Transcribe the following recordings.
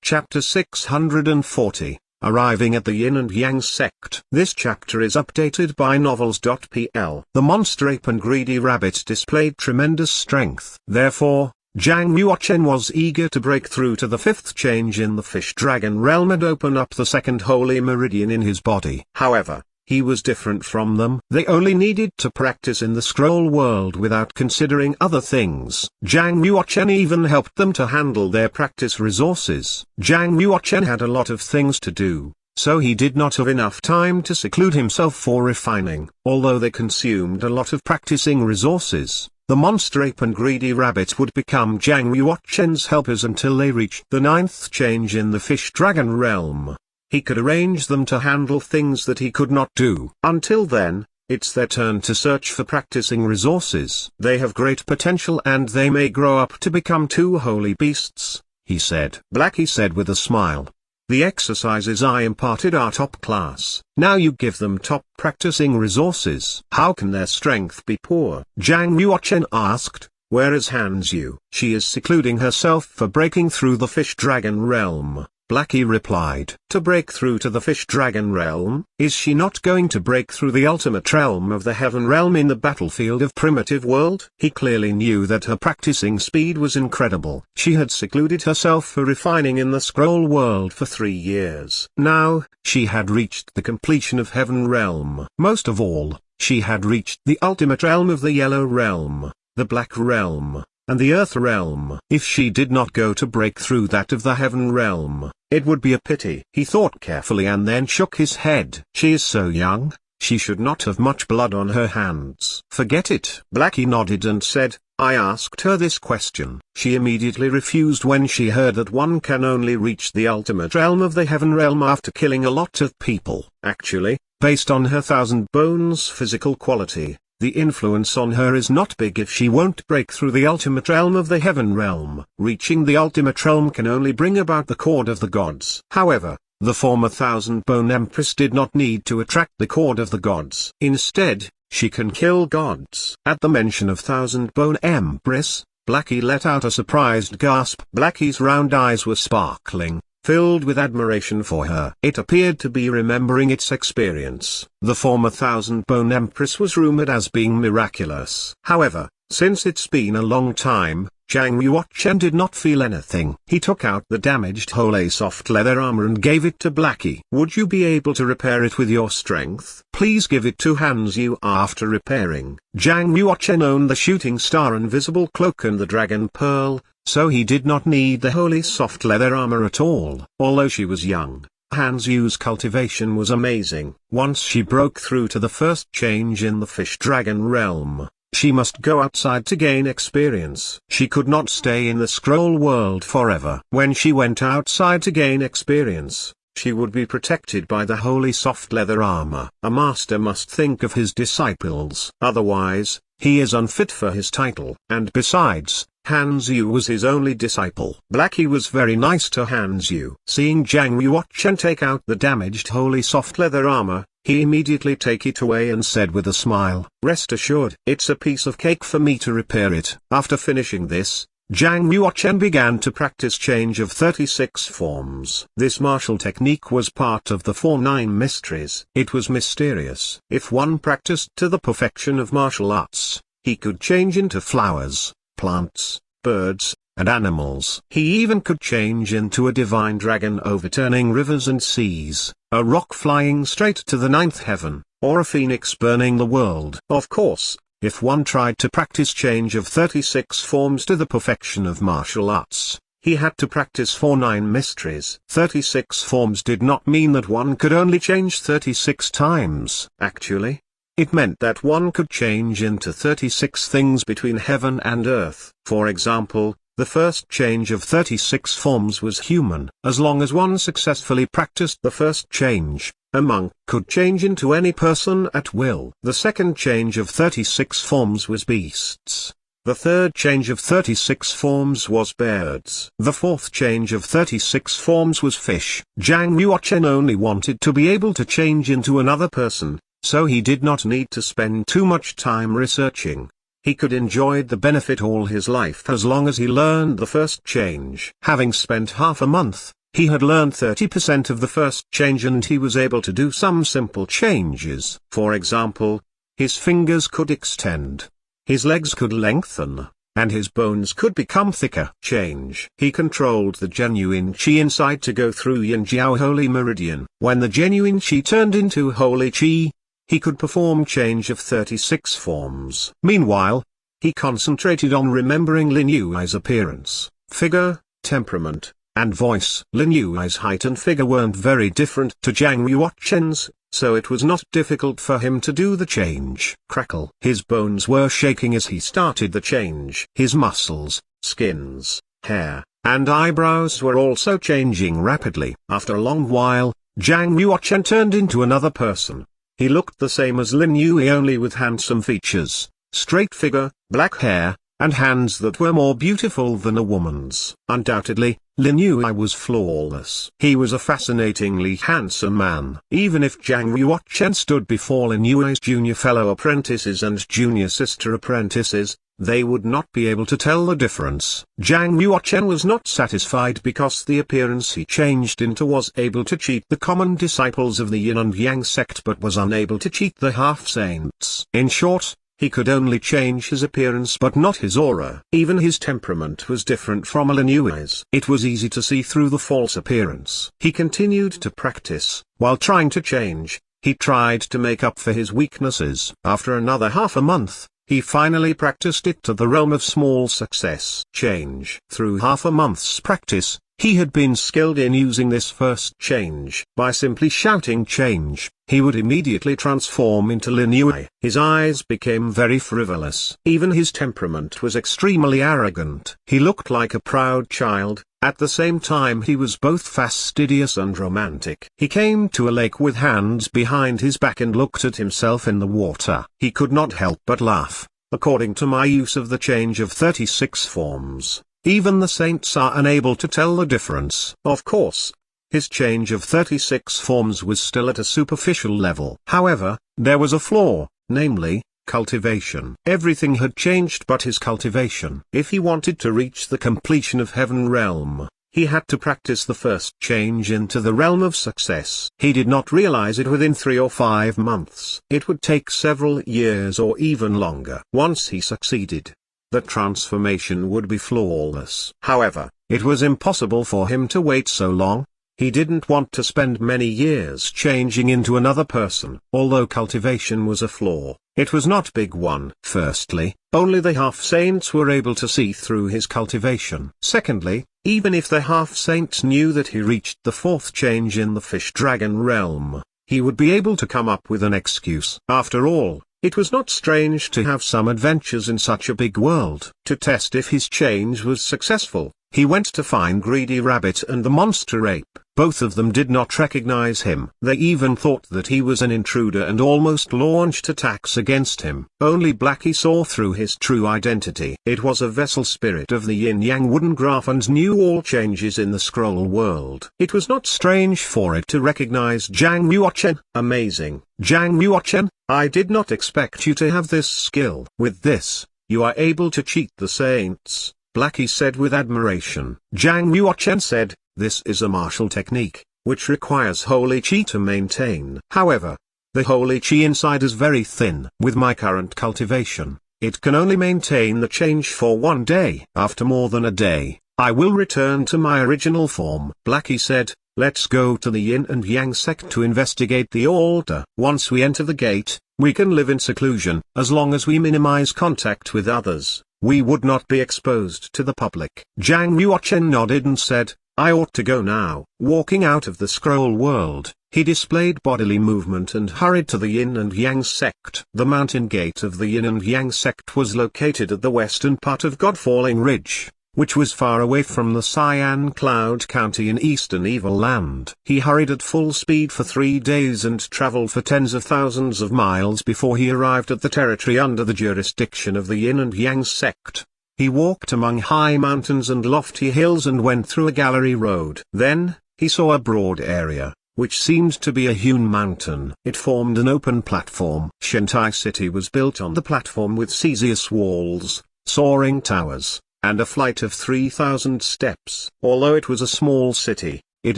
Chapter 640, Arriving at the Yin and Yang Sect. This chapter is updated by novels.pl. The monster ape and greedy rabbit displayed tremendous strength. Therefore, Zhang Yuochen was eager to break through to the fifth change in the fish-dragon realm and open up the second holy meridian in his body. However, he was different from them. They only needed to practice in the scroll world without considering other things. Zhang Yuochen even helped them to handle their practice resources. Zhang Yuochen had a lot of things to do, so he did not have enough time to seclude himself for refining. Although they consumed a lot of practicing resources, the monster ape and greedy rabbit would become Zhang Yuochen's helpers until they reached the ninth change in the fish-dragon realm. He could arrange them to handle things that he could not do. Until then, it's their turn to search for practicing resources. They have great potential and they may grow up to become two holy beasts, he said. Blackie said with a smile. The exercises I imparted are top class. Now you give them top practicing resources. How can their strength be poor? Zhang Yuochen asked. Where is Hanzhu? She is secluding herself for breaking through the fish-dragon realm. Blackie replied. To break through to the fish-dragon realm? Is she not going to break through the ultimate realm of the heaven realm in the battlefield of primitive world? He clearly knew that her practicing speed was incredible. She had secluded herself for refining in the scroll world for 3 years. Now, she had reached the completion of heaven realm. Most of all, she had reached the ultimate realm of the yellow realm, the black realm, and the earth realm. If she did not go to break through that of the heaven realm, it would be a pity. He thought carefully and then shook his head. She is so young, she should not have much blood on her hands. Forget it. Blackie nodded and said, I asked her this question. She immediately refused when she heard that one can only reach the ultimate realm of the heaven realm after killing a lot of people. Actually, based on her 1,000 bones physical quality, the influence on her is not big if she won't break through the ultimate realm of the heaven realm. Reaching the ultimate realm can only bring about the cord of the gods. However, the former 1,000-bone empress did not need to attract the cord of the gods. Instead, she can kill gods. At the mention of 1,000-bone empress, Blackie let out a surprised gasp. Blackie's round eyes were sparkling, filled with admiration for her. It appeared to be remembering its experience. The former 1,000-bone empress was rumored as being miraculous. However, since it's been a long time, Zhang Yuochen did not feel anything. He took out the damaged holy soft leather armor and gave it to Blackie. Would you be able to repair it with your strength? Please give it to Hanzhu after repairing. Zhang Yuochen owned the shooting star invisible cloak and the dragon pearl, so he did not need the holy soft leather armor at all. Although she was young, Hanzhu's cultivation was amazing. Once she broke through to the first change in the fish-dragon realm, she must go outside to gain experience. She could not stay in the scroll world forever. When she went outside to gain experience, she would be protected by the holy soft leather armor. A master must think of his disciples. Otherwise, he is unfit for his title. And besides, Hanzhu was his only disciple. Blackie was very nice to Hanzhu. Seeing Zhang Yuochen take out the damaged holy soft leather armor, he immediately take it away and said with a smile, rest assured, it's a piece of cake for me to repair it. After finishing this, Zhang Yuochen began to practice change of 36 forms. This martial technique was part of the 49 mysteries. It was mysterious. If one practiced to the perfection of martial arts, he could change into flowers, plants, birds, and animals. He even could change into a divine dragon overturning rivers and seas, a rock flying straight to the ninth heaven, or a phoenix burning the world. Of course, if one tried to practice change of 36 forms to the perfection of martial arts, he had to practice 49 mysteries. 36 forms did not mean that one could only change 36 times. Actually, it meant that one could change into 36 things between heaven and earth. For example, the first change of 36 forms was human. As long as one successfully practiced the first change, a monk could change into any person at will. The second change of 36 forms was beasts. The third change of 36 forms was birds. The fourth change of 36 forms was fish. Zhang Yuochen only wanted to be able to change into another person, so he did not need to spend too much time researching. He could enjoy the benefit all his life as long as he learned the first change. Having spent half a month, He had learned 30% of the first change and he was able to do some simple changes. For example, his fingers could extend, his legs could lengthen, and his bones could become thicker. Change. He controlled the genuine chi inside to go through Yin Jiao Holy Meridian. When the genuine chi turned into Holy Chi, he could perform change of 36 forms. Meanwhile, he concentrated on remembering Lin Yui's appearance, figure, temperament, and voice. Lin Yui's height and figure weren't very different to Zhang Yuoquan's, so it was not difficult for him to do the change. Crackle. His bones were shaking as he started the change. His muscles, skins, hair, and eyebrows were also changing rapidly. After a long while, Zhang Yuoquan turned into another person. He looked the same as Lin Yui, only with handsome features, straight figure, black hair, and hands that were more beautiful than a woman's. Undoubtedly, Lin Yui was flawless. He was a fascinatingly handsome man. Even if Zhang Yuoquan stood before Lin Yui's junior fellow apprentices and junior sister apprentices, they would not be able to tell the difference. Zhang Yuoquan was not satisfied because the appearance he changed into was able to cheat the common disciples of the Yin and Yang sect but was unable to cheat the half-saints. In short, he could only change his appearance but not his aura. Even his temperament was different from Lin Yui's. It was easy to see through the false appearance. He continued to practice. While trying to change, he tried to make up for his weaknesses. After another half a month, he finally practiced it to the realm of small success. Change. Through half a month's practice, he had been skilled in using this first change. By simply shouting change, he would immediately transform into Lin Yui. His eyes became very frivolous. Even his temperament was extremely arrogant. He looked like a proud child. At the same time he was both fastidious and romantic. He came to a lake with hands behind his back and looked at himself in the water. He could not help but laugh. According to my use of the change of 36 forms, even the saints are unable to tell the difference. Of course, his change of 36 forms was still at a superficial level. However, there was a flaw, namely, cultivation. Everything had changed but his cultivation. If he wanted to reach the completion of Heaven Realm, he had to practice the first change into the realm of success. He did not realize it within 3 or 5 months. It would take several years or even longer. Once he succeeded, the transformation would be flawless. However, it was impossible for him to wait so long. He didn't want to spend many years changing into another person. Although cultivation was a flaw, it was not a big one. Firstly, only the half-saints were able to see through his cultivation. Secondly, even if the half-saints knew that he reached the 4th change in the fish-dragon realm, he would be able to come up with an excuse. After all, it was not strange to have some adventures in such a big world. To test if his change was successful, he went to find Greedy Rabbit and the Monster Ape. Both of them did not recognize him. They even thought that he was an intruder and almost launched attacks against him. Only Blackie saw through his true identity. It was a vessel spirit of the yin-yang wooden graph and knew all changes in the scroll world. It was not strange for it to recognize Zhang Yuoquan. Amazing. Zhang Yuoquan, I did not expect you to have this skill. With this, you are able to cheat the saints, Blackie said with admiration. Zhang Yuoquan said, this is a martial technique, which requires holy chi to maintain. However, the holy chi inside is very thin. With my current cultivation, it can only maintain the change for 1 day. After more than a day, I will return to my original form. Blackie said, let's go to the Yin and Yang sect to investigate the altar. Once we enter the gate, we can live in seclusion. As long as we minimize contact with others, we would not be exposed to the public. Zhang Yuoquan nodded and said, I ought to go now. Walking out of the scroll world, he displayed bodily movement and hurried to the Yin and Yang sect. The mountain gate of the Yin and Yang sect was located at the western part of Godfalling Ridge, which was far away from the Cyan Cloud County in eastern Evil Land. He hurried at full speed for 3 days and traveled for tens of thousands of miles before he arrived at the territory under the jurisdiction of the Yin and Yang sect. He walked among high mountains and lofty hills and went through a gallery road. Then, he saw a broad area, which seemed to be a hewn mountain. It formed an open platform. Shantai City was built on the platform with caesious walls, soaring towers, and a flight of 3,000 steps. Although it was a small city, It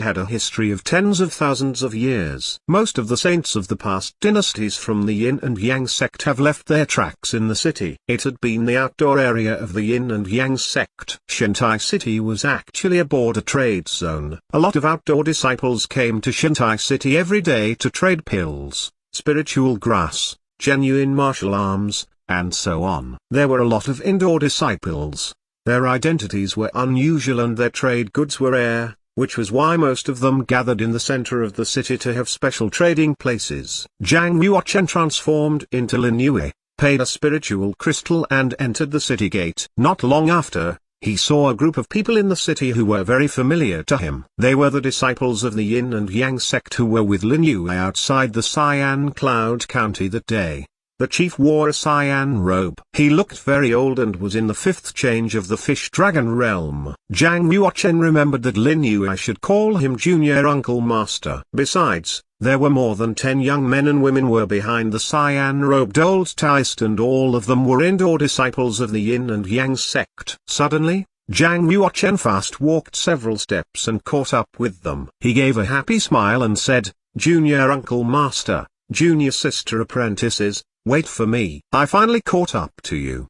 had a history of tens of thousands of years. Most of the saints of the past dynasties from the Yin and Yang sect have left their tracks in the city. It had been the outdoor area of the Yin and Yang sect. Shintai City was actually a border trade zone. A lot of outdoor disciples came to Shintai City every day to trade pills, spiritual grass, genuine martial arms, and so on. There were a lot of indoor disciples. Their identities were unusual and their trade goods were rare, which was why most of them gathered in the center of the city to have special trading places. Zhang Yuochen transformed into Lin Yue, paid a spiritual crystal and entered the city gate. Not long after, he saw a group of people in the city who were very familiar to him. They were the disciples of the Yin and Yang sect who were with Lin Yue outside the Cyan Cloud County that day. The chief wore a cyan robe. He looked very old and was in the fifth change of the fish dragon realm. Zhang Yuochen remembered that Lin Yue should call him Junior Uncle Master. Besides, there were more than 10 young men and women were behind the cyan-robed old Taoist and all of them were indoor disciples of the Yin and Yang sect. Suddenly, Zhang Yuochen fast walked several steps and caught up with them. He gave a happy smile and said, "Junior Uncle Master, junior sister apprentices, wait for me. I finally caught up to you."